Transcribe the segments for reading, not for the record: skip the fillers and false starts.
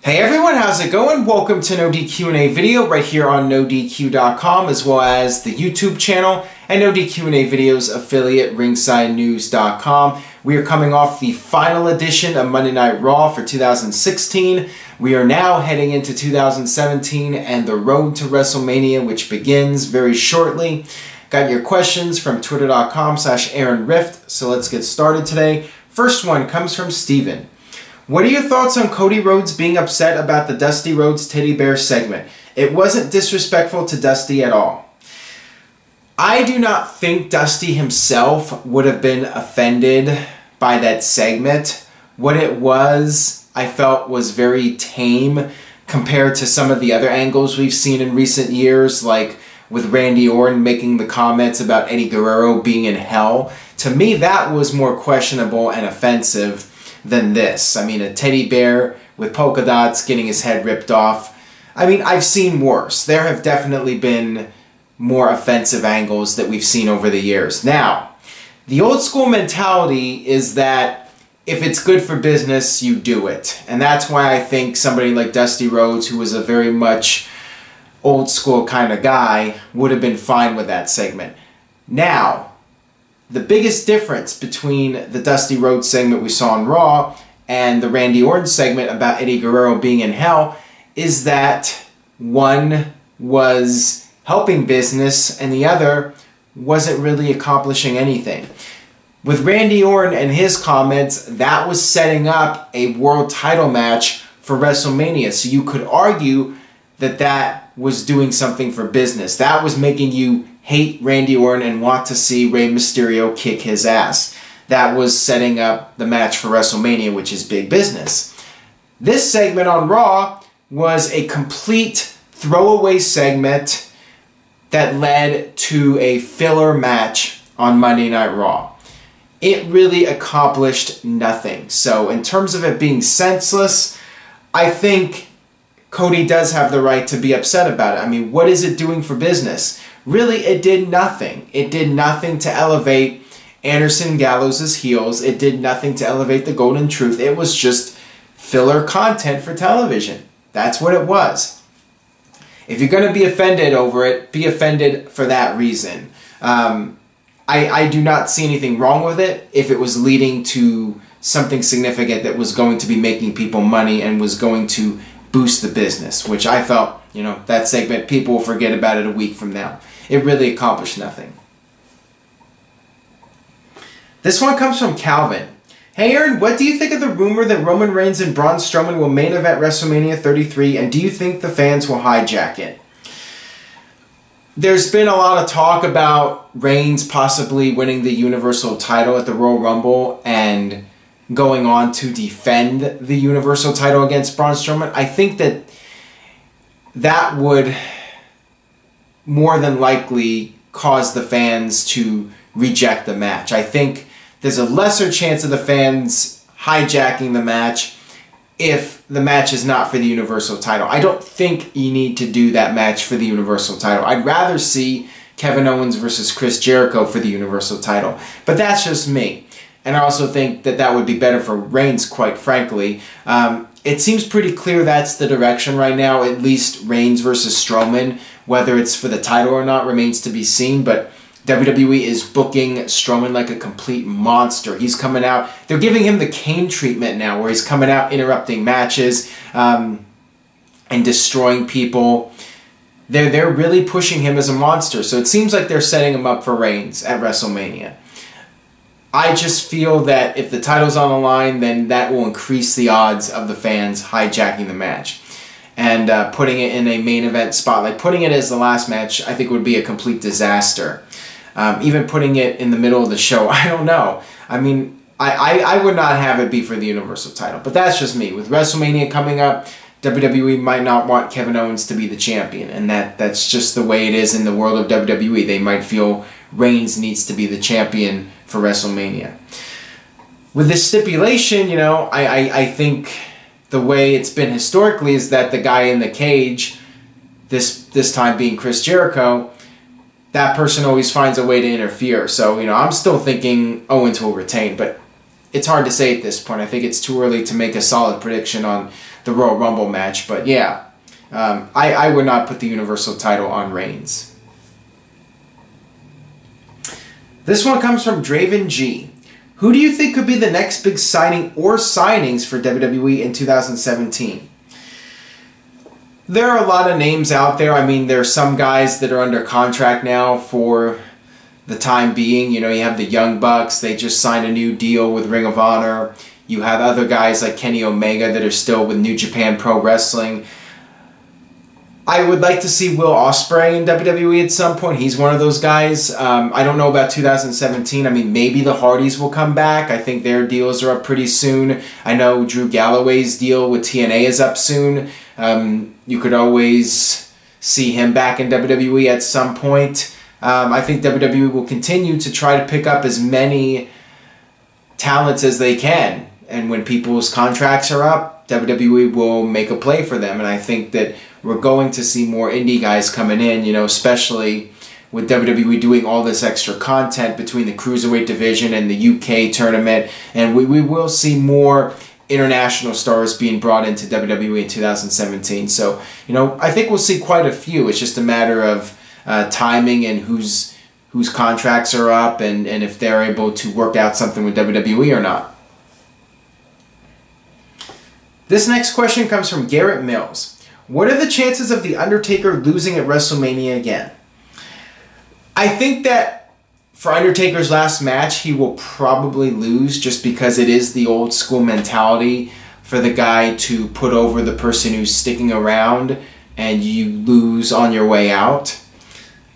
Hey everyone, how's it going? Welcome to NoDQ&A video right here on NoDQ.com, as well as the YouTube channel and NoDQ&A videos affiliate ringsidenews.com. We are coming off the final edition of Monday Night Raw for 2016. We are now heading into 2017 and the road to WrestleMania, which begins very shortly. Got your questions from twitter.com/AaronRift, so let's get started today. First one comes from Steven. What are your thoughts on Cody Rhodes being upset about the Dusty Rhodes Teddy Bear segment? It wasn't disrespectful to Dusty at all. I do not think Dusty himself would have been offended by that segment. What it was, I felt, was very tame compared to some of the other angles we've seen in recent years, like with Randy Orton making the comments about Eddie Guerrero being in hell. To me, that was more questionable and offensive than this. I mean, a teddy bear with polka dots getting his head ripped off. I mean, I've seen worse. There have definitely been more offensive angles that we've seen over the years. Now, the old school mentality is that if it's good for business, you do it. And that's why I think somebody like Dusty Rhodes, who was a very much old school kind of guy, would have been fine with that segment. Now, the biggest difference between the Dusty Rhodes segment we saw on Raw and the Randy Orton segment about Eddie Guerrero being in hell is that one was helping business and the other wasn't really accomplishing anything. With Randy Orton and his comments, that was setting up a world title match for WrestleMania. So you could argue that that was doing something for business. That was making you hate Randy Orton and want to see Rey Mysterio kick his ass. That was setting up the match for WrestleMania, which is big business. This segment on Raw was a complete throwaway segment that led to a filler match on Monday Night Raw. It really accomplished nothing. So in terms of it being senseless, I think Cody does have the right to be upset about it. I mean, what is it doing for business? Really, it did nothing. It did nothing to elevate Anderson Gallows' heels. It did nothing to elevate the Golden Truth. It was just filler content for television. That's what it was. If you're going to be offended over it, be offended for that reason. I do not see anything wrong with it if it was leading to something significant that was going to be making people money and was going to boost the business, which I felt, you know, that segment, people will forget about it a week from now. It really accomplished nothing. This one comes from Calvin. Hey Aaron, what do you think of the rumor that Roman Reigns and Braun Strowman will main event WrestleMania 33, and do you think the fans will hijack it? There's been a lot of talk about Reigns possibly winning the Universal title at the Royal Rumble and going on to defend the Universal title against Braun Strowman. I think that that would more than likely cause the fans to reject the match. I think there's a lesser chance of the fans hijacking the match if the match is not for the Universal title. I don't think you need to do that match for the Universal title. I'd rather see Kevin Owens versus Chris Jericho for the Universal title. But that's just me. And I also think that that would be better for Reigns, quite frankly. It seems pretty clear that's the direction right now, at least Reigns versus Strowman. Whether it's for the title or not remains to be seen, but WWE is booking Strowman like a complete monster. He's coming out, they're giving him the Kane treatment now, where he's coming out interrupting matches and destroying people. They're really pushing him as a monster, so it seems like they're setting him up for Reigns at WrestleMania. I just feel that if the title's on the line, then that will increase the odds of the fans hijacking the match. And putting it in a main event spotlight, putting it as the last match, I think would be a complete disaster. Even putting it in the middle of the show, I don't know. I mean, I would not have it be for the Universal title, but that's just me. With WrestleMania coming up, WWE might not want Kevin Owens to be the champion, and that's just the way it is in the world of WWE. They might feel Reigns needs to be the champion for WrestleMania. With this stipulation, you know, I think the way it's been historically is that the guy in the cage, this time being Chris Jericho, that person always finds a way to interfere. So, you know, I'm still thinking Owens will retain, but it's hard to say at this point. I think it's too early to make a solid prediction on the Royal Rumble match. But yeah, I would not put the Universal title on Reigns. This one comes from Draven G. Who do you think could be the next big signing or signings for WWE in 2017? There are a lot of names out there. I mean, there are some guys that are under contract now for the time being. You know, you have the Young Bucks. They just signed a new deal with Ring of Honor. You have other guys like Kenny Omega that are still with New Japan Pro Wrestling. I would like to see Will Ospreay in WWE at some point. He's one of those guys. I don't know about 2017. I mean, maybe the Hardys will come back. I think their deals are up pretty soon. I know Drew Galloway's deal with TNA is up soon. You could always see him back in WWE at some point. I think WWE will continue to try to pick up as many talents as they can. And when people's contracts are up, WWE will make a play for them. And I think that we're going to see more indie guys coming in, you know, especially with WWE doing all this extra content between the Cruiserweight division and the UK tournament. And we will see more international stars being brought into WWE in 2017. So, you know, I think we'll see quite a few. It's just a matter of timing and whose contracts are up and if they're able to work out something with WWE or not. This next question comes from Garrett Mills. What are the chances of The Undertaker losing at WrestleMania again? I think that for Undertaker's last match, he will probably lose just because it is the old school mentality for the guy to put over the person who's sticking around and you lose on your way out.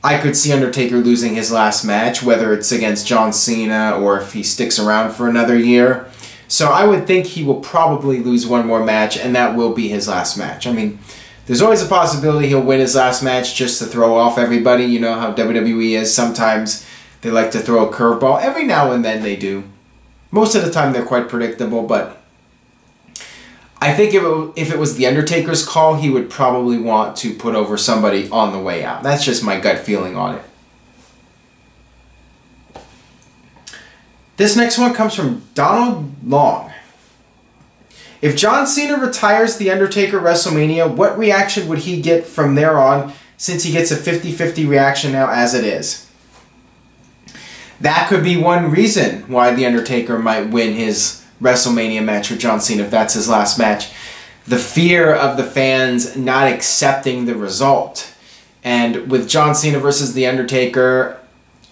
I could see Undertaker losing his last match, whether it's against John Cena or if he sticks around for another year. So I would think he will probably lose one more match, and that will be his last match. I mean, there's always a possibility he'll win his last match just to throw off everybody. You know how WWE is. Sometimes they like to throw a curveball. Every now and then they do. Most of the time they're quite predictable, but I think if it was The Undertaker's call, he would probably want to put over somebody on the way out. That's just my gut feeling on it. This next one comes from Donald Long. If John Cena retires The Undertaker WrestleMania, what reaction would he get from there on, since he gets a 50-50 reaction now as it is? That could be one reason why The Undertaker might win his WrestleMania match with John Cena if that's his last match. The fear of the fans not accepting the result. And with John Cena versus The Undertaker,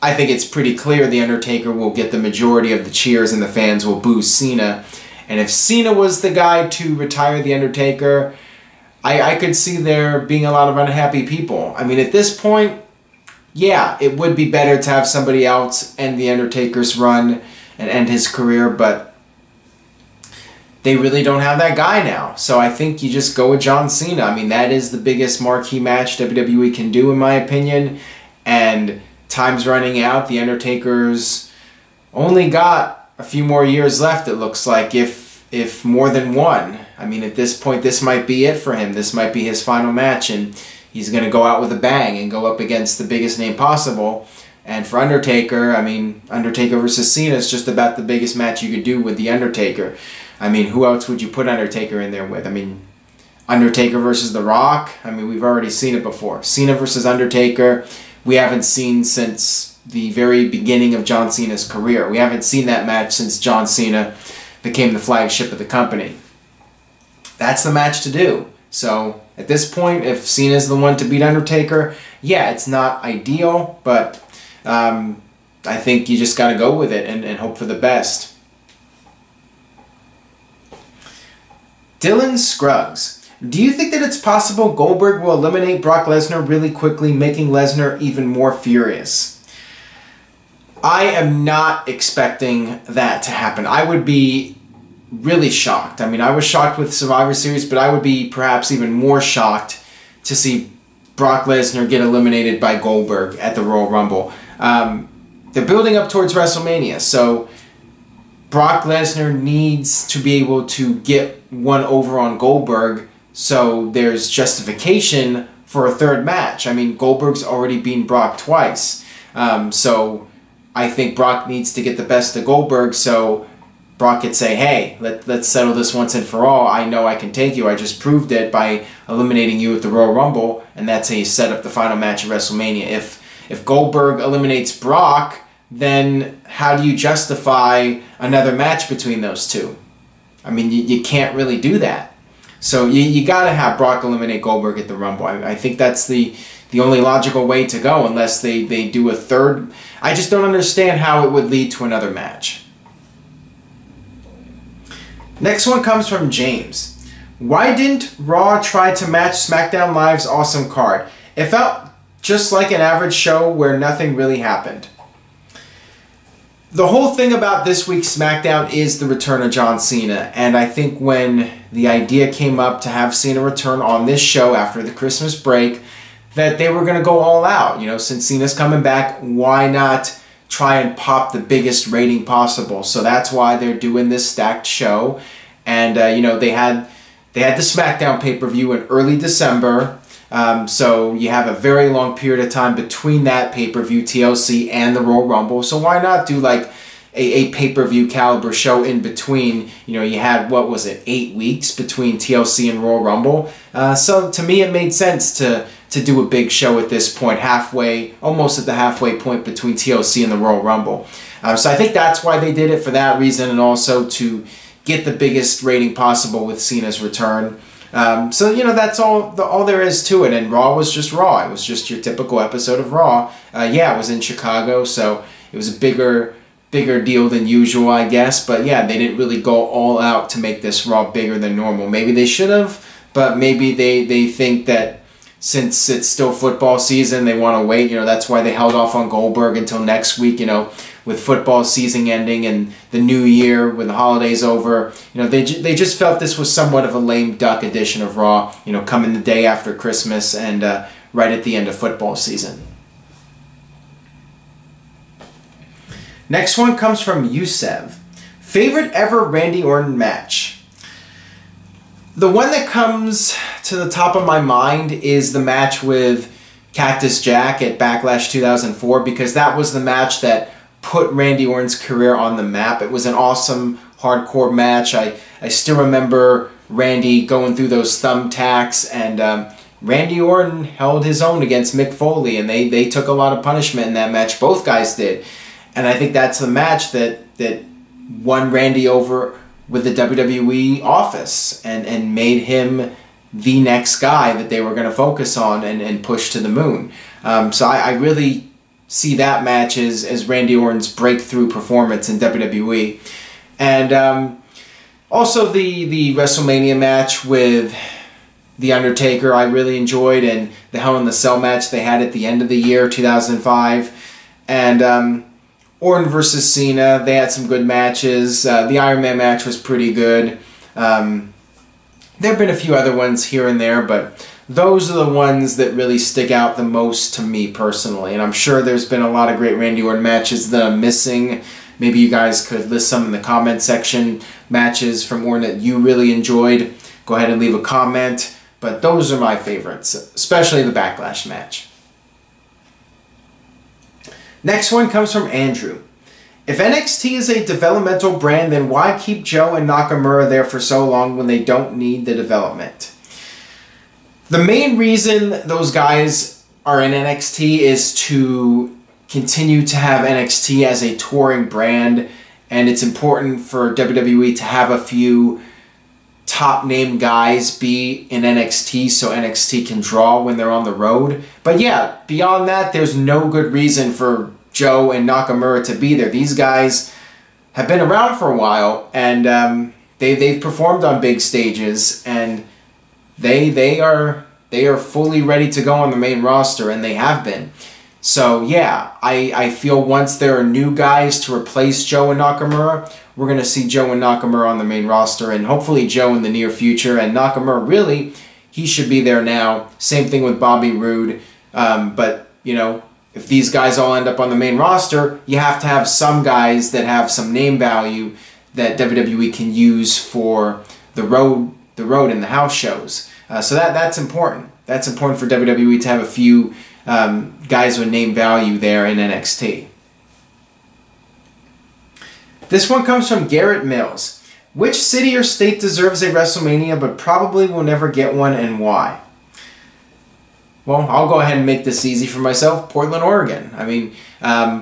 I think it's pretty clear The Undertaker will get the majority of the cheers and the fans will boo Cena. And if Cena was the guy to retire The Undertaker, I could see there being a lot of unhappy people. I mean, at this point, yeah, it would be better to have somebody else end The Undertaker's run and end his career, but they really don't have that guy now. So I think you just go with John Cena. I mean, that is the biggest marquee match WWE can do, in my opinion. And time's running out. The Undertaker's only got a few more years left, it looks like, if more than one. I mean, at this point, this might be it for him. This might be his final match, and he's going to go out with a bang and go up against the biggest name possible. And for Undertaker, I mean, Undertaker versus Cena is just about the biggest match you could do with The Undertaker. I mean, who else would you put Undertaker in there with? I mean, Undertaker versus The Rock? I mean, we've already seen it before. Cena versus Undertaker, we haven't seen since the very beginning of John Cena's career. We haven't seen that match since John Cena became the flagship of the company. That's the match to do. So, at this point, if Cena's the one to beat Undertaker, yeah, it's not ideal, but I think you just got to go with it and hope for the best. Dylan Scruggs. Do you think that it's possible Goldberg will eliminate Brock Lesnar really quickly, making Lesnar even more furious? I am not expecting that to happen. I would be really shocked. I mean, I was shocked with Survivor Series, but I would be perhaps even more shocked to see Brock Lesnar get eliminated by Goldberg at the Royal Rumble. They're building up towards WrestleMania, so Brock Lesnar needs to be able to get one over on Goldberg, so there's justification for a third match. I mean, Goldberg's already beaten Brock twice. So I think Brock needs to get the best of Goldberg, so Brock could say, hey, let's settle this once and for all. I know I can take you. I just proved it by eliminating you at the Royal Rumble, and that's how you set up the final match at WrestleMania. If Goldberg eliminates Brock, then how do you justify another match between those two? I mean, you can't really do that. So you got to have Brock eliminate Goldberg at the Rumble. I think that's the only logical way to go, unless they do a third. I just don't understand how it would lead to another match. Next one comes from James. Why didn't Raw try to match SmackDown Live's awesome card? It felt just like an average show where nothing really happened. The whole thing about this week's SmackDown is the return of John Cena, and I think when the idea came up to have Cena return on this show after the Christmas break, that they were going to go all out. You know, since Cena's coming back, why not try and pop the biggest rating possible? So that's why they're doing this stacked show. And you know, they had the SmackDown pay-per-view in early December, so you have a very long period of time between that pay-per-view, TLC, and the Royal Rumble. So why not do like a pay-per-view caliber show in between? You know, you had, what was it, 8 weeks between TLC and Royal Rumble. So to me, it made sense to do a big show at this point, halfway, almost at the halfway point between TLC and the Royal Rumble. So I think that's why they did it, for that reason, and also to get the biggest rating possible with Cena's return. So, you know, that's all there is to it. And Raw was just Raw. It was just your typical episode of Raw. Yeah, it was in Chicago, so it was a bigger deal than usual, I guess. But yeah, they didn't really go all out to make this Raw bigger than normal. Maybe they should have, but maybe they think that since it's still football season, they want to wait. You know, that's why they held off on Goldberg until next week, you know, with football season ending and the new year, when the holidays over. You know, they just felt this was somewhat of a lame duck edition of Raw, you know, coming the day after Christmas and right at the end of football season. Next one comes from Yousev. Favorite ever Randy Orton match? The one that comes to the top of my mind is the match with Cactus Jack at Backlash 2004, because that was the match that put Randy Orton's career on the map. It was an awesome hardcore match. I still remember Randy going through those thumbtacks, and Randy Orton held his own against Mick Foley, and they took a lot of punishment in that match. Both guys did. And I think that's the match that won Randy over with the WWE office and made him the next guy that they were going to focus on and push to the moon. So I really see that match as Randy Orton's breakthrough performance in WWE. And also the WrestleMania match with The Undertaker I really enjoyed, and the Hell in the Cell match they had at the end of the year, 2005. And Orton versus Cena, they had some good matches. The Iron Man match was pretty good. There have been a few other ones here and there, but those are the ones that really stick out the most to me personally. And I'm sure there's been a lot of great Randy Orton matches that I'm missing. Maybe you guys could list some in the comment section, matches from Orton that you really enjoyed. Go ahead and leave a comment. But those are my favorites, especially the Backlash match. Next one comes from Andrew. If NXT is a developmental brand, then why keep Joe and Nakamura there for so long when they don't need the development? The main reason those guys are in NXT is to continue to have NXT as a touring brand, and it's important for WWE to have a few top name guys be in NXT so NXT can draw when they're on the road. But yeah, beyond that, there's no good reason for Joe and Nakamura to be there. These guys have been around for a while, and they've performed on big stages, and they are fully ready to go on the main roster, and they have been. So yeah, I feel once there are new guys to replace Joe and Nakamura, we're going to see Joe and Nakamura on the main roster, and hopefully Joe in the near future, and Nakamura, really, he should be there now. Same thing with Bobby Roode. But, you know, if these guys all end up on the main roster, you have to have some guys that have some name value that WWE can use for the road and the house shows. So that's important. That's important for WWE to have a few guys with name value there in NXT. This one comes from Garrett Mills. Which city or state deserves a WrestleMania but probably will never get one, and why? Well, I'll go ahead and make this easy for myself. Portland, Oregon. I mean,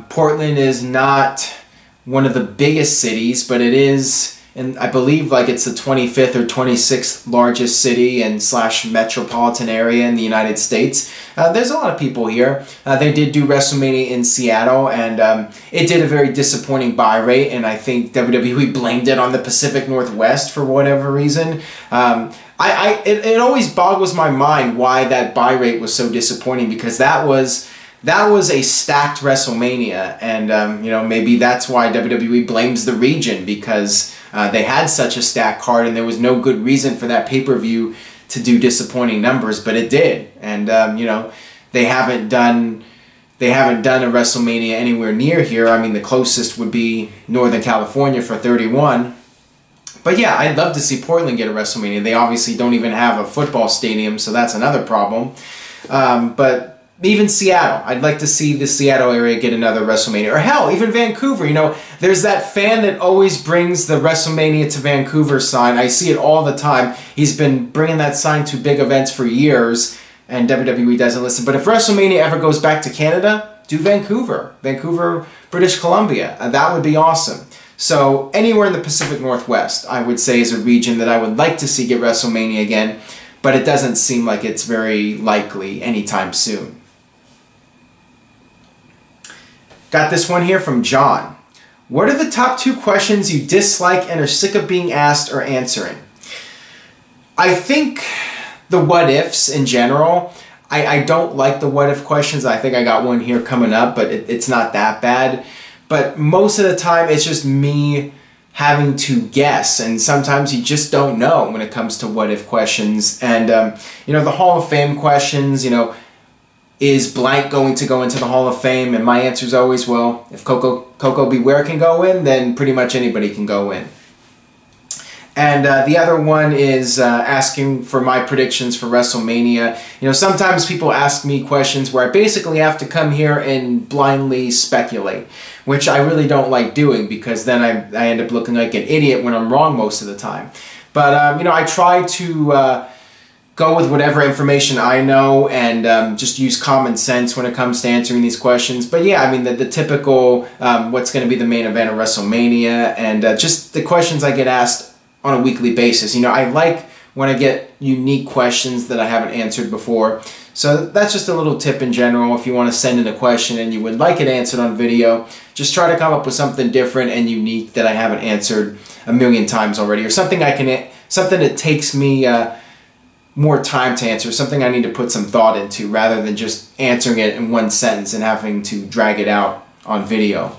Portland is not one of the biggest cities, but it is, and I believe like it's the 25th or 26th largest city and / metropolitan area in the United States. There's a lot of people here. They did do WrestleMania in Seattle, and it did a very disappointing buy rate, and I think WWE blamed it on the Pacific Northwest for whatever reason. It always boggles my mind why that buy rate was so disappointing, because that was a stacked WrestleMania, and you know, maybe that's why WWE blames the region, because they had such a stacked card and there was no good reason for that pay-per-view to do disappointing numbers, but it did. And you know, they haven't done a WrestleMania anywhere near here. I mean, the closest would be Northern California for 31. But yeah, I'd love to see Portland get a WrestleMania. They obviously don't even have a football stadium, so that's another problem. But even Seattle, I'd like to see the Seattle area get another WrestleMania. Or hell, even Vancouver. You know, there's that fan that always brings the WrestleMania to Vancouver sign. I see it all the time. He's been bringing that sign to big events for years, and WWE doesn't listen. But if WrestleMania ever goes back to Canada, do Vancouver. Vancouver, British Columbia. That would be awesome. So anywhere in the Pacific Northwest, I would say, is a region that I would like to see get WrestleMania again, but it doesn't seem like it's very likely anytime soon. Got this one here from John. What are the top 2 questions you dislike and are sick of being asked or answering? I think the what ifs in general. I don't like the what if questions. I think I got one here coming up, but it's not that bad. But most of the time it's just me having to guess, and sometimes you just don't know when it comes to what if questions. And you know, the Hall of Fame questions, you know, is blank going to go into the Hall of Fame? And my answer is always, well, if Coco Beware can go in, then pretty much anybody can go in. And the other one is asking for my predictions for WrestleMania. You know, sometimes people ask me questions where I basically have to come here and blindly speculate, which I really don't like doing, because then I end up looking like an idiot when I'm wrong most of the time. But, you know, I try to go with whatever information I know, and just use common sense when it comes to answering these questions. But yeah, I mean, the typical what's going to be the main event of WrestleMania, and just the questions I get asked on a weekly basis. You know, I like when I get unique questions that I haven't answered before. So that's just a little tip in general. If you want to send in a question and you would like it answered on video, just try to come up with something different and unique that I haven't answered a million times already, or something something that takes me more time to answer, something I need to put some thought into, rather than just answering it in one sentence and having to drag it out on video.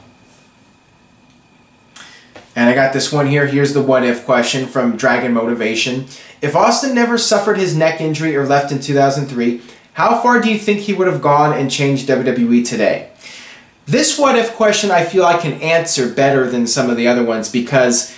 And I got this one here. Here's the what if question from Dragon Motivation. If Austin never suffered his neck injury or left in 2003, how far do you think he would have gone and changed WWE today? This what if question I feel I can answer better than some of the other ones, because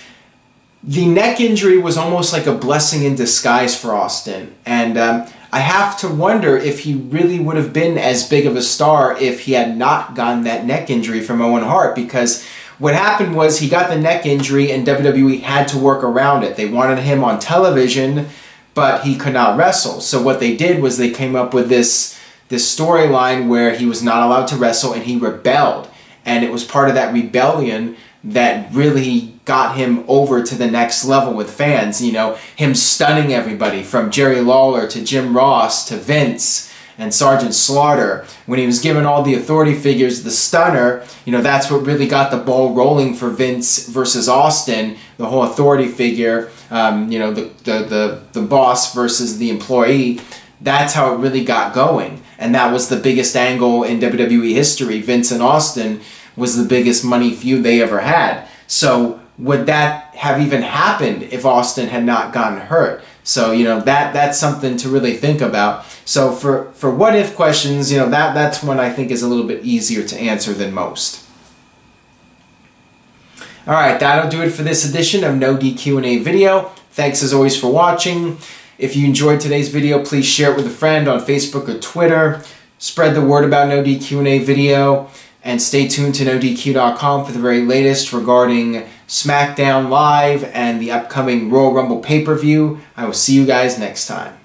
the neck injury was almost like a blessing in disguise for Austin. And I have to wonder if he really would have been as big of a star if he had not gotten that neck injury from Owen Hart, because what happened was he got the neck injury and WWE had to work around it. They wanted him on television, but he could not wrestle. So what they did was they came up with this storyline where he was not allowed to wrestle, and he rebelled. And it was part of that rebellion that really got him over to the next level with fans. You know, him stunning everybody from Jerry Lawler to Jim Ross to Vince and Sergeant Slaughter. When he was given all the authority figures the stunner, you know, that's what really got the ball rolling for Vince versus Austin, the whole authority figure, you know, the boss versus the employee. That's how it really got going. And that was the biggest angle in WWE history. Vince and Austin was the biggest money feud they ever had. So would that have even happened if Austin had not gotten hurt? So, you know, that's something to really think about. So for what if questions, you know, that's one I think is a little bit easier to answer than most. All right, that'll do it for this edition of No DQ&A video. Thanks as always for watching. If you enjoyed today's video, please share it with a friend on Facebook or Twitter. Spread the word about No DQ&A video. and stay tuned to NoDQ.com for the very latest regarding SmackDown Live and the upcoming Royal Rumble pay-per-view. I will see you guys next time.